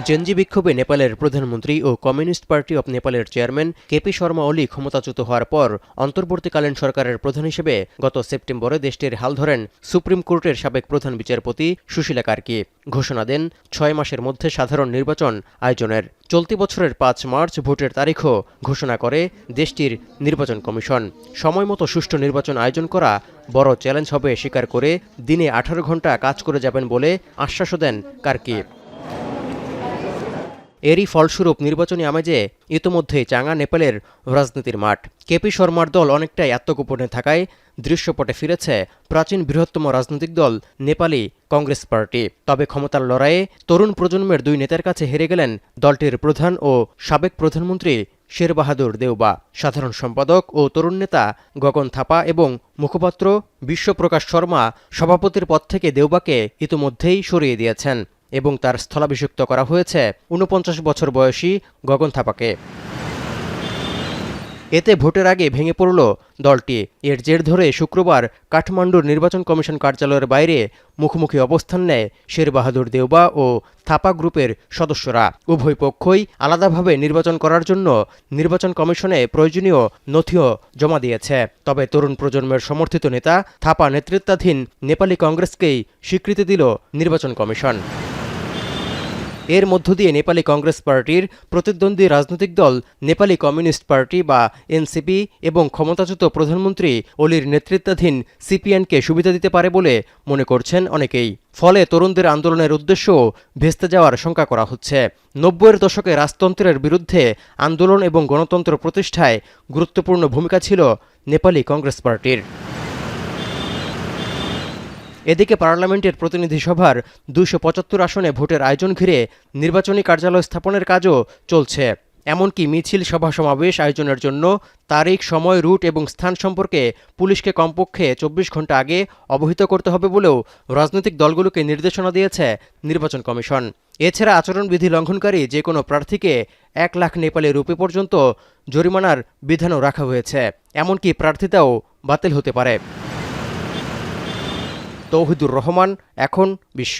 Gen Z বিক্ষোভে নেপালের প্রধানমন্ত্রী ও কমিউনিস্ট পার্টি অব নেপালের চেয়ারম্যান কেপি শর্মা ওলি ক্ষমতাচ্যুত হওয়ার পর অন্তর্বর্তীকালীন সরকারের প্রধান হিসেবে গত সেপ্টেম্বরে দেশটির হাল ধরেন সুপ্রিম কোর্টের সাবেক প্রধান বিচারপতি সুশীলা কার্কি। ঘোষণা দেন ৬ মাসের মধ্যে সাধারণ নির্বাচন আয়োজনের। চলতি বছরের ৫ মার্চ ভোটের তারিখও ঘোষণা করে দেশটির নির্বাচন কমিশন। সময়মতো সুষ্ঠু নির্বাচন আয়োজন করা বড় চ্যালেঞ্জ হবে স্বীকার করে দিনে ১৮ ঘণ্টা কাজ করে যাবেন বলে আশ্বাসও দেন কার্কি। এরই ফলস্বরূপ নির্বাচনী আমেজে ইতোমধ্যেই চাঙা নেপালের রাজনীতির মাঠ। কেপি শর্মার দল অনেকটাই আত্মগোপনে থাকায় দৃশ্যপটে ফিরেছে প্রাচীন বৃহত্তম রাজনৈতিক দল নেপালি কংগ্রেস পার্টি। তবে ক্ষমতার লড়াইয়ে তরুণ প্রজন্মের দুই নেতার কাছে হেরে গেলেন দলটির প্রধান ও সাবেক প্রধানমন্ত্রী শেরবাহাদুর দেউবা। সাধারণ সম্পাদক ও তরুণ নেতা গগন থাপা এবং মুখপাত্র বিশ্বপ্রকাশ শর্মা সভাপতির পদ থেকে দেউবাকে ইতোমধ্যেই সরিয়ে দিয়েছেন এবং তার স্থলাভিষিক্ত করা হয়েছে ৪৯ বছর বয়সী গগন থাপাকে। এতে ভোটের আগে ভেঙে পড়ল দলটি। এর জের ধরে শুক্রবার কাঠমান্ডুর নির্বাচন কমিশন কার্যালয়ের বাইরে মুখোমুখি অবস্থান নেয় শেরবাহাদুর দেউবা ও থাপা গ্রুপের সদস্যরা। উভয় পক্ষই আলাদাভাবে নির্বাচন করার জন্য নির্বাচন কমিশনে প্রয়োজনীয় নথিও জমা দিয়েছে। তবে তরুণ প্রজন্মের সমর্থিত নেতা থাপা নেতৃত্বাধীন নেপালি কংগ্রেসকেই স্বীকৃতি দিল নির্বাচন কমিশন। এর মধ্য দিয়ে নেপালি কংগ্রেস পার্টির প্রতিদ্বন্দ্বী রাজনৈতিক দল নেপালি কমিউনিস্ট পার্টি বা এনসিপি এবং ক্ষমতাচ্যুত প্রধানমন্ত্রী ওলির নেতৃত্বাধীন সিপিএনকে সুবিধা দিতে পারে বলে মনে করছেন অনেকেই। ফলে তরুণদের আন্দোলনের উদ্দেশ্যও ভেস্তে যাওয়ার শঙ্কা করা হচ্ছে। ৯০-এর দশকে রাজতন্ত্রের বিরুদ্ধে আন্দোলন এবং গণতন্ত্র প্রতিষ্ঠায় গুরুত্বপূর্ণ ভূমিকা ছিল নেপালি কংগ্রেস পার্টির। এদিকে পার্লামেন্টের প্রতিনিধি সভার ২৭৫ আসনে ভোটের আয়োজন ঘিরে নির্বাচনী কার্যালয় স্থাপনের কাজও চলছে। এমনকি মিছিল সভা সমাবেশ আয়োজনের জন্য তারিখ, সময়, রুট এবং স্থান সম্পর্কে পুলিশকে কমপক্ষে ২৪ ঘণ্টা আগে অবহিত করতে হবে বলেও রাজনৈতিক দলগুলোকে নির্দেশনা দিয়েছে নির্বাচন কমিশন। এছাড়া আচরণবিধি লঙ্ঘনকারী যে কোনো প্রার্থীকে ১ লাখ নেপালি রুপি পর্যন্ত জরিমানার বিধানও রাখা হয়েছে। এমনকি প্রার্থিতাও বাতিল হতে পারে। তৌহিদুর রহমান, এখন বিশ্ব।